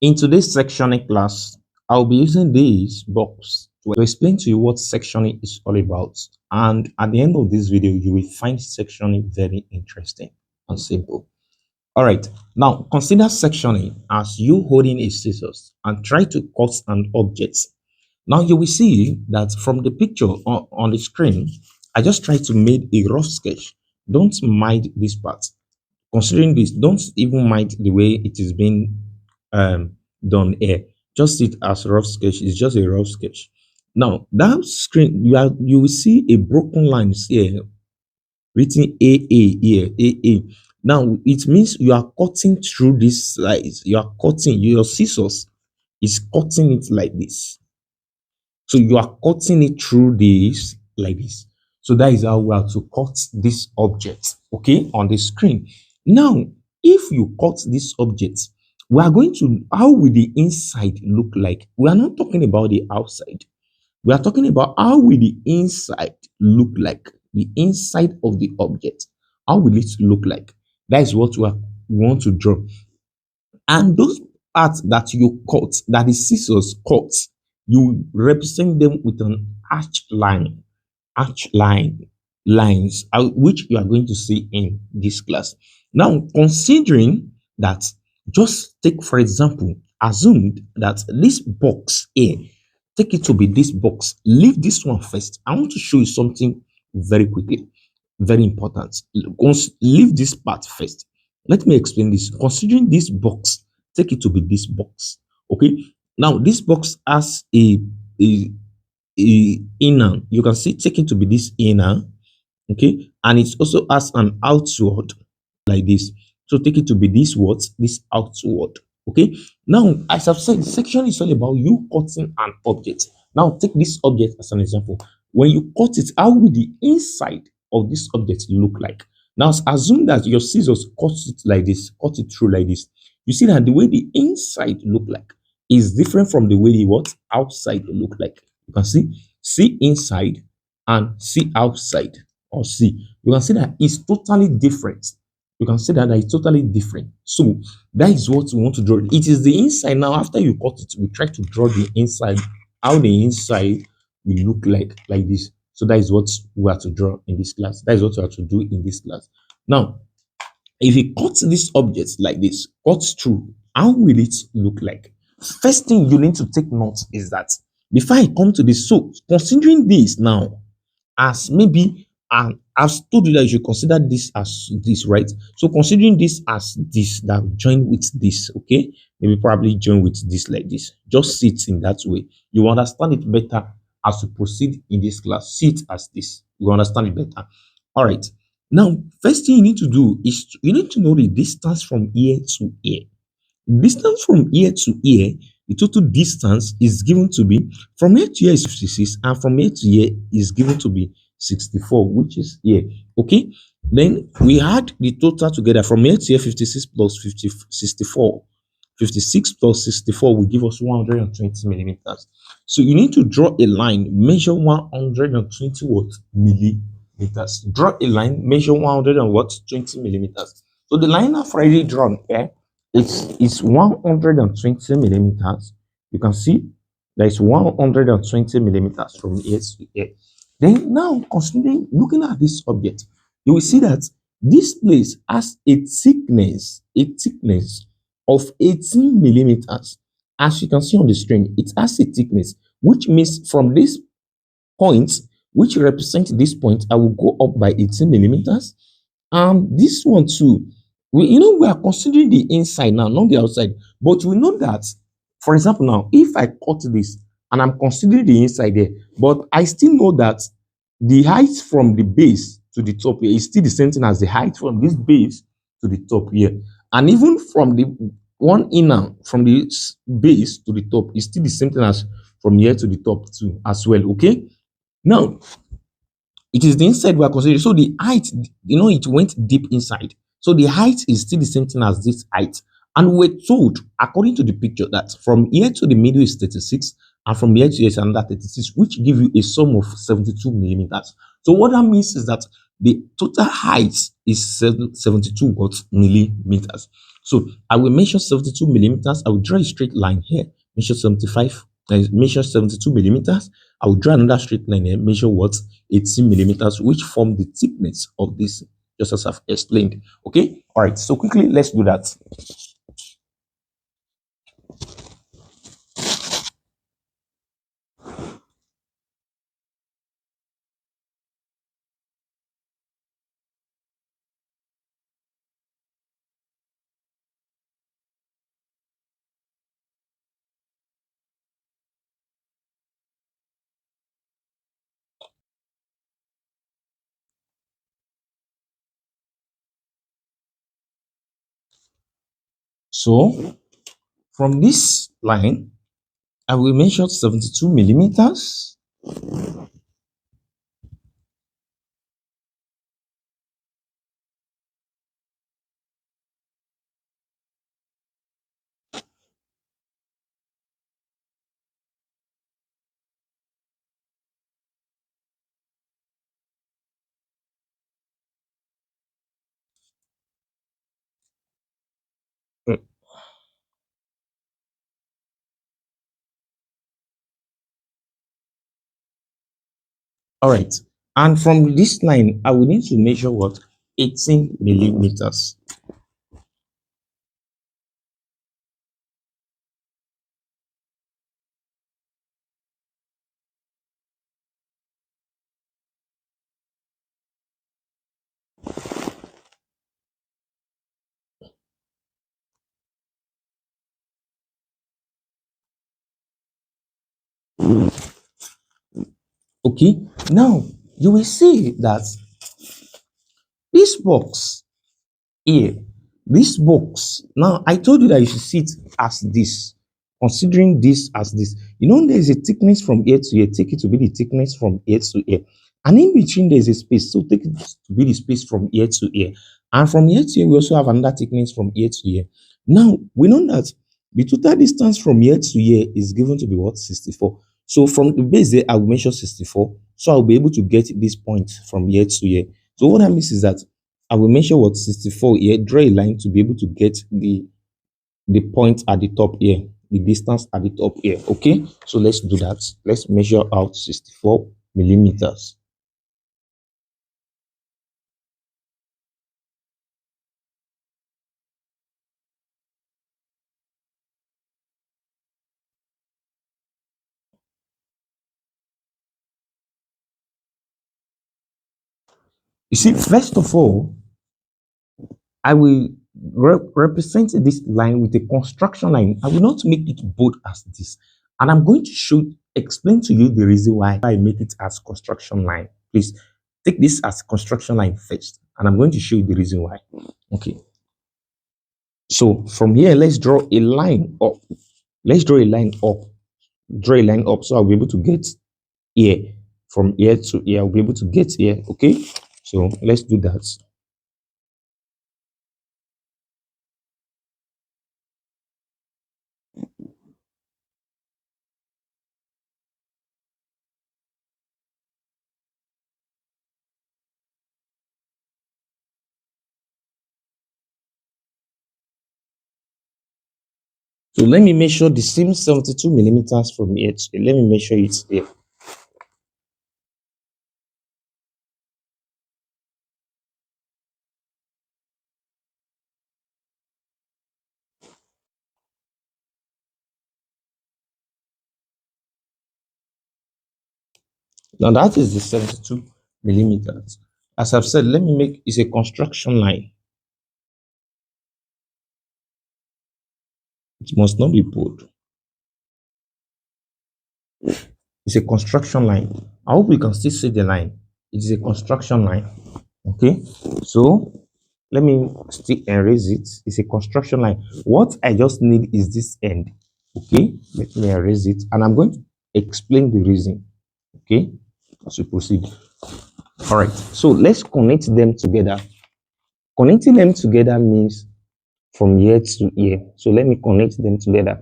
In today's sectioning class, I'll be using this box to explain to you what sectioning is all about. And at the end of this video, you will find sectioning very interesting and simple. All right, now consider sectioning as you holding a scissors and try to cut an object. Now you will see that from the picture on the screen, I just tried to make a rough sketch. Don't mind this part. Considering this, don't even mind the way it is being um, done here. Just see it as rough sketch. It's just a rough sketch. Now that screen, you will see a broken lines here written AA here, AA. Now it means you are cutting through this slice. You are cutting, your scissors is cutting it like this. So you are cutting it through this like this. So that is how we are to cut this object, okay, on the screen. Now, if you cut this object, we are going to, how will the inside look like? We are not talking about the outside. We are talking about how will the inside look like? The inside of the object. How will it look like? That is what we want to draw. And those parts that you cut, that the scissors cut, you represent them with an arch line, lines, which you are going to see in this class. Now, considering that, just take for example, assume that this box here, take it to be this box. Leave this one first. I want to show you something very quickly, very important. Leave this part first. Let me explain this. Considering this box, take it to be this box. Okay. Now this box has a, a inner. You can see take it to be this inner. Okay, and it also has an outward like this. So take it to be this what? This outward. Okay. Now, as I've said, section is all about you cutting an object. Now, take this object as an example. When you cut it, how will the inside of this object look like? Now, assume that your scissors cut it like this, cut it through like this. You see that the way the inside look like is different from the way the what outside look like. You can see inside and see outside or see. You can see that it's totally different. You can see that it's totally different. So that is what we want to draw. It is the inside. Now, after you cut it, we try to draw the inside, how the inside will look like this. So that is what we are to draw in this class. That is what we are to do in this class. Now, if you cut this object like this, cut through, how will it look like? First thing you need to take note is that before I come to this, so considering this now as maybe, and I've told you that you should consider this as this, right? So considering this as this, that join with this, okay? Maybe probably join with this like this. Just see it in that way. You understand it better as you proceed in this class. See it as this. You understand it better. All right. Now, first thing you need to do is you need to know the distance from ear to ear. Distance from ear to ear, the total distance is given to be from ear to ear is 56, and from ear to ear is given to be 64, which is here. Okay. Then we add the total together from ear to ear 56 plus 50, 64. 56 plus 64 will give us 120 millimeters. So you need to draw a line, measure 120 what millimeters. Draw a line, measure 100 and what 20 millimeters. So the line I've already drawn here it's 120 millimeters. You can see there is 120 millimeters from here to here. Then now considering looking at this object, you will see that this place has a thickness of 18 millimeters. As you can see on the screen, it has a thickness, which means from this point, which represents this point, I will go up by 18 millimeters. And this one too, we are considering the inside now, not the outside. But we know that, for example, now, if I cut this and I'm considering the inside there, but I still know that the height from the base to the top here is still the same thing as the height from this base to the top here. And even from the one inner, from the base to the top, is still the same thing as from here to the top too, as well. Okay. Now, it is the inside we are considering. So the height, it went deep inside. So the height is still the same thing as this height. And we're told, according to the picture, that from here to the middle is 36, and from here to here is another 36, which give you a sum of 72 millimeters. So what that means is that the total height is 72 what millimeters. So I will measure 72 millimeters. I will draw a straight line here, measure 75, measure 72 millimeters. I will draw another straight line here, measure what 18 millimeters, which form the thickness of this, just as I've explained. Okay, all right. So quickly, let's do that. So from this line, I will measure 72 millimeters. All right. And from this line, I will need to measure what? 18 millimeters. Okay. Now, you will see that this box here, this box, now I told you that you should see it as this, considering this as this. You know, there is a thickness from here to here. Take it to be the thickness from here to here. And in between, there is a space. So take it to be the space from here to here. And from here to here, we also have another thickness from here to here. Now, we know that the total distance from here to here is given to be what? 64. So from the base there, I will measure 64. So I'll be able to get this point from here to here. So what that means is that I will measure what? 64 here, draw a line to be able to get the point at the top here, the distance at the top here. Okay, so let's do that. Let's measure out 64 millimeters. You see, first of all, I will represent this line with a construction line. I will not make it bold as this. And I'm going to explain to you the reason why I make it as construction line. Please take this as construction line first. And I'm going to show you the reason why. Okay. So from here, let's draw a line up. Let's draw a line up. Draw a line up so I'll be able to get here. From here to here, I'll be able to get here. Okay. So let's do that. So let me measure the same 72 millimeters from here. Let me measure it here. Now that is the 72 millimeters. As I've said, let me make it's a construction line. It must not be bold. It's a construction line. I hope we can still see the line. It is a construction line. Okay, so let me still erase it. It's a construction line. What I just need is this end. Okay, let me erase it, and I'm going to explain the reason. Okay, as we proceed. All right, so let's connect them together. Connecting them together means from here to here. So let me connect them together.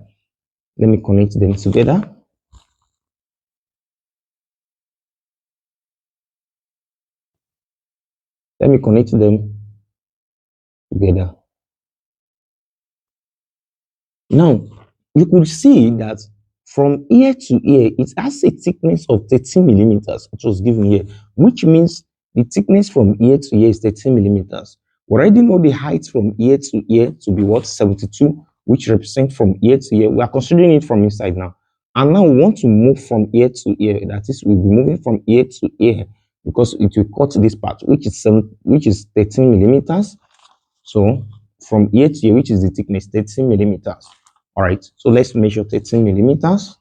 Let me connect them together. Let me connect them together. Now, you could see that from ear to ear, it has a thickness of 13 millimeters. It was given here, which means the thickness from ear to ear is 13 millimeters. We already know the height from ear to ear to be what? 72, which represents from ear to ear. We are considering it from inside now. And now we want to move from ear to ear. That is, we'll be moving from ear to ear because it will cut this part, which is 13 millimeters. So from ear to ear, which is the thickness, 13 millimeters. All right, so let's measure 13 millimeters.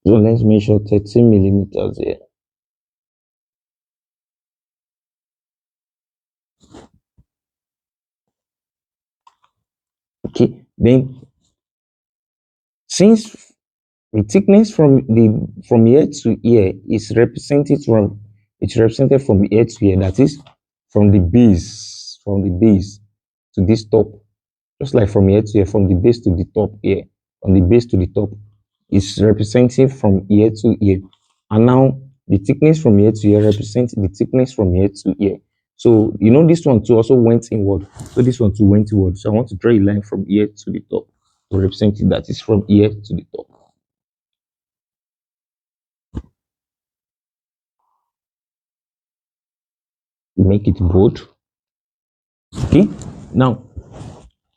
So let's measure 13 millimeters here. Okay, then since the thickness from ear to ear is represented from it's represented from ear to ear, that is from the base to this top, just like from ear to ear, from the base to the top ear, from the base to the top is represented from ear to ear. And now the thickness from ear to ear represents the thickness from ear to ear. So you know this one too also went inward. So this one too went inward. So I want to draw a line from ear to the top to represent it, that is from ear to the top. We make it bold. Okay. Now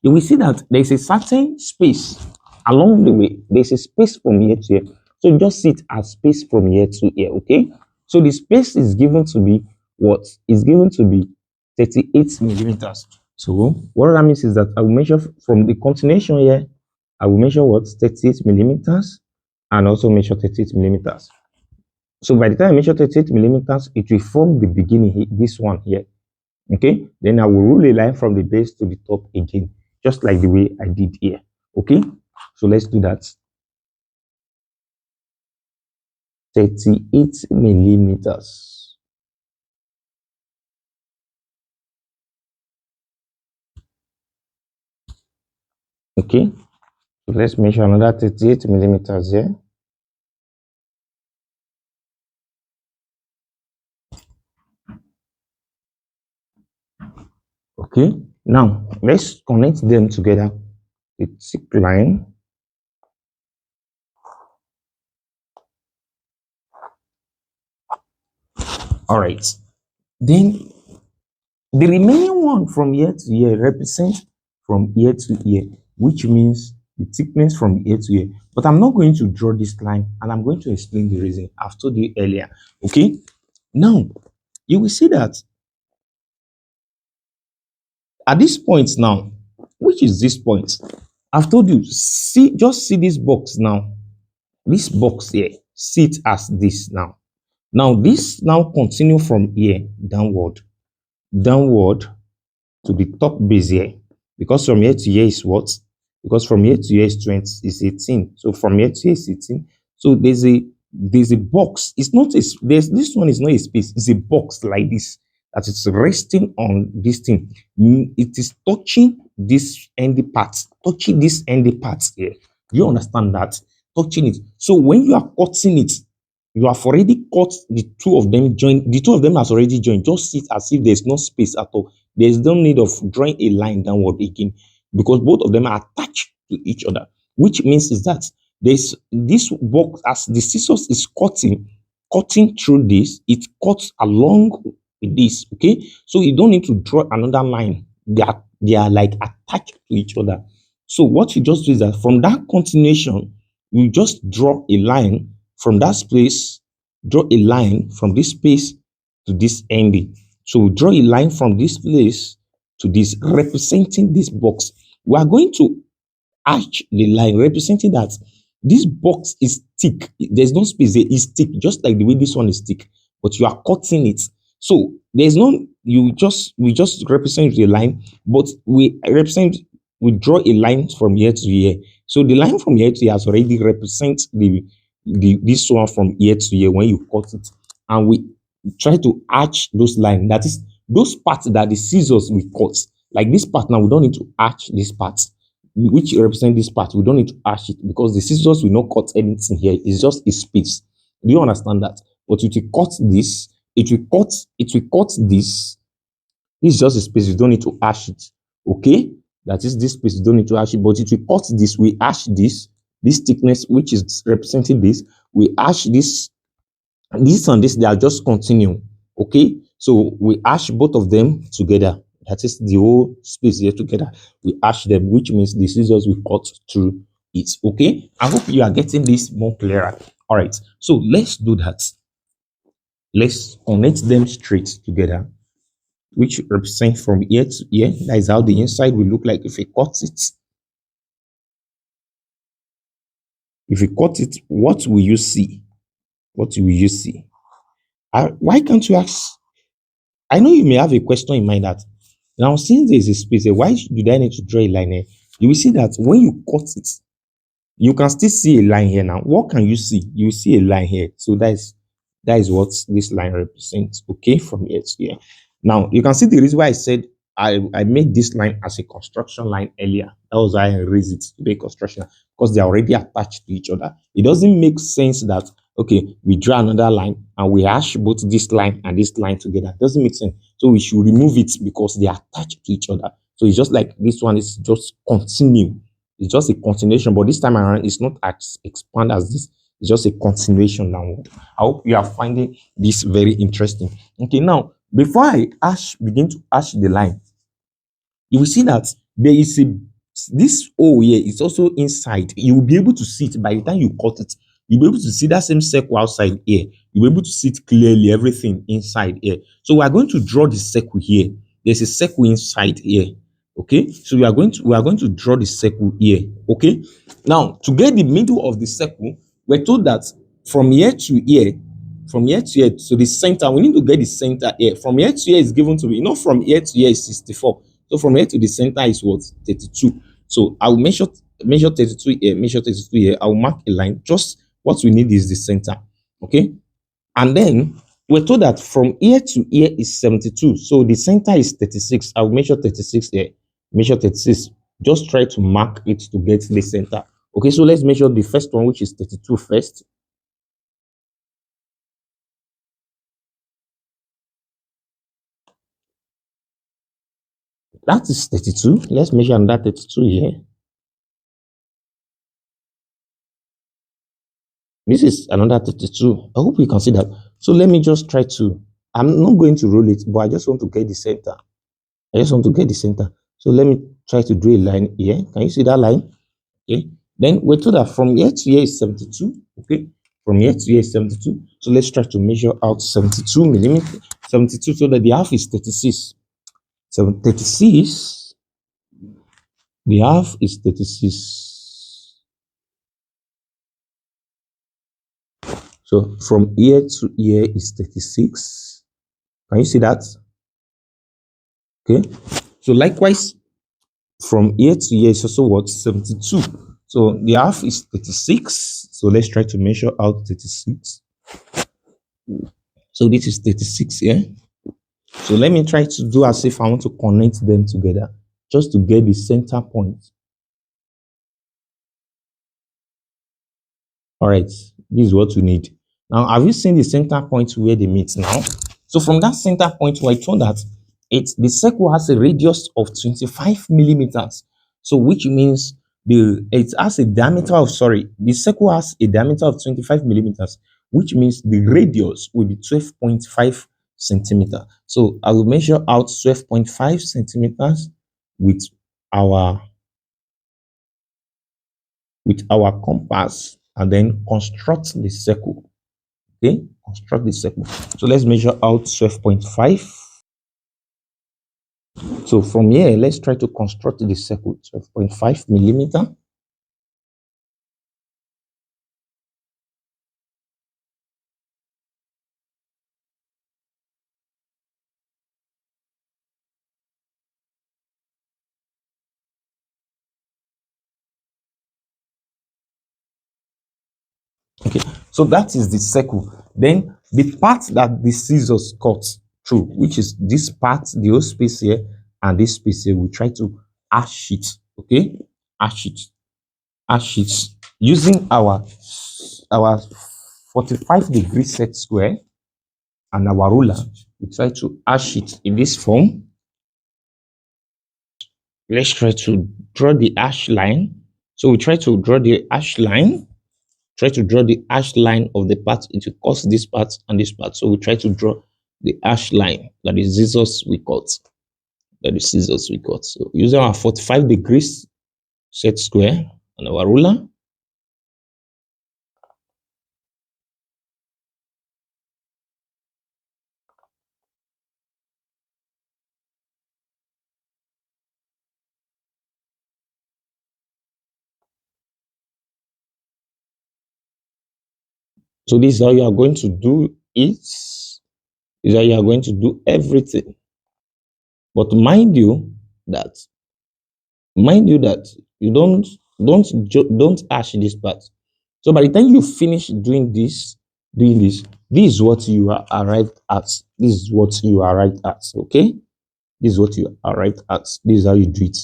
you will see that there is a certain space along the way. There's a space from ear to ear. So just see it as space from ear to ear. Okay. So the space is given to be what? Is given to be 38 millimeters. So what that means is that I will measure from the continuation here. I will measure what? 38 millimeters and also measure 38 millimeters. So by the time I measure 38 millimeters, it will form the beginning, this one here. Okay, then I will rule a line from the base to the top again, just like the way I did here. Okay, so let's do that. 38 millimeters. Okay, so let's measure another 38 millimeters here. Okay, now let's connect them together. The thick line. All right, then the remaining one from ear to ear represents from ear to ear, which means the thickness from ear to ear. But I'm not going to draw this line and I'm going to explain the reason I've told you earlier. Okay, now you will see that at this point now, which is this point, I've told you, just see this box now. This box here, see it as this now. Now this now continue from here downward to the top base here, because from here to here is what? Because from here to here is 20, is 18. So from here to here is 18. So there's a box. It's not a there's this one is not a space, it's a box like this that is resting on this thing. It is touching this endy part, touching this endy part here. You understand that? Touching it. So when you are cutting it, you have already cut the two of them joined. The two of them has already joined. Just sit as if there's no space at all. There's no need of drawing a line downward again because both of them are attached to each other, which means is that there's this box as the scissors is cutting through this, it cuts along with this. Okay, so you don't need to draw another line. They are like attached to each other. So what you just do is that from that continuation, you just draw a line from that space, draw a line from this space to this ending. So draw a line from this place to this, representing this box. We are going to arch the line, representing that this box is thick. There's no space there, it's thick, just like the way this one is thick, but you are cutting it. So there's no, we just represent the line, but we draw a line from here to here. So the line from here to here has already represent this one from here to here when you cut it, and we try to arch those lines. That is, those parts that the scissors will cut. Like this part now, we don't need to arch this part, which represent this part. We don't need to arch it because the scissors will not cut anything here. It's just a space. Do you understand that? But it will cut this. It will cut. It will cut this. This is just a space. You don't need to arch it. Okay, that is this space. You don't need to arch it, but it will cut this. We arch this. This thickness, which is representing this, we arch this. This and this, they are just continuing. Okay, so we arch both of them together. That is the whole space here together. We arch them, which means the scissors will cut through it. Okay, I hope you are getting this more clearer. All right, so let's do that. Let's connect them straight together, which represent from ear to ear. That is how the inside will look like if we cut it. If we cut it, what will you see? What will you see? Why can't you ask? I know you may have a question in mind that now, since there is a space, why do I need to draw a line here? You will see that when you cut it, you can still see a line here now. What can you see? You see a line here. So that is what this line represents. Okay, from here to here. Now you can see the reason why I said I made this line as a construction line earlier. That was why I raised it to be construction, because they are already attached to each other. It doesn't make sense that okay, we draw another line and we hash both this line and this line together. It doesn't make sense. So we should remove it because they are attached to each other. So it's just like this one is just continue. It's just a continuation, but this time around, it's not as expand as this. It's just a continuation downward. I hope you are finding this very interesting. Okay, now before I begin to hash the line, you will see that there is a this hole here is also inside. You will be able to see it by the time you cut it. You'll be able to see that same circle outside here. You'll be able to see it clearly, everything inside here. So we are going to draw the circle here. There's a circle inside here. Okay, so we are going to draw the circle here. Okay, now to get the middle of the circle, we're told that from here to here, from here to here to the center, we need to get the center here. From here to here is given to me, from here to here is 64. So from here to the center is what? 32. So I will measure 32 here, measure 32 here. I will mark a line. Just what we need is the center. Okay, and then we're told that from here to here is 72. So the center is 36. I will measure 36 here, measure 36. Just try to mark it to get the center. Okay, so let's measure the first one, which is 32 first. That is 32. Let's measure another 32 here. This is another 32. I hope you can see that. So let me just try to, I'm not going to roll it, but I just want to get the center. I just want to get the center. So let me try to draw a line here. Can you see that line? Okay. Then we're told that from here to here is 72. Okay. From here to here is 72. So let's try to measure out 72 millimeters. 72, so that the half is 36. So 36, the half is 36. So from here to here is 36. Can you see that? Okay. So likewise, from here to here is also what? 72. So the half is 36. So let's try to measure out 36. So this is 36 here. So let me try to do as if I want to connect them together, just to get the center point. All right, this is what we need. Now, have you seen the center point where they meet now? So from that center point, we're told that the circle has a radius of 25 millimeters. So which means it has a diameter of, the circle has a diameter of 25 millimeters, which means the radius will be 12.5 centimeter. So I will measure out 12.5 centimeters with our compass and then construct the circle. Okay, construct the circle. So let's measure out 12.5. So from here, let's try to construct the circle. 12.5 millimeter. Okay, so that is the circle. Then the part that the scissors cut through, which is this part, the whole space here and this space here, we try to ash it. Okay, ash it, ash it using our 45-degree set square and our ruler. We try to ash it in this form. Let's try to draw the ash line. So we try to draw the ash line. Try to draw the ash line of the part. It will cause this part and this part. So we try to draw the ash line, that is scissors we cut. That is scissors we cut. So using our 45 degrees set square and our ruler. So this is how you are going to do it. This is how you are going to do everything. But that mind you that you don't ash this part. So by the time you finish doing this is what you are arrived at. This is what you arrived at. Okay, this is what you arrived at. This is how you do it,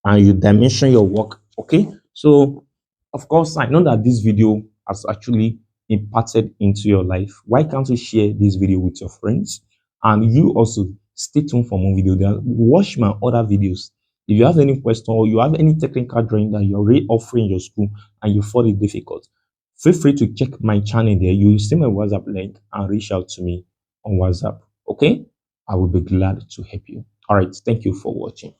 and you dimension your work. Okay, so of course I know that this video has actually imparted into your life. Why can't you share this video with your friends? And you also stay tuned for more videos. Watch my other videos. If you have any question or you have any technical drawing that you're already offering in your school and you find it difficult, feel free to check my channel there. You will see my WhatsApp link and reach out to me on WhatsApp. Okay, I will be glad to help you. All right, thank you for watching.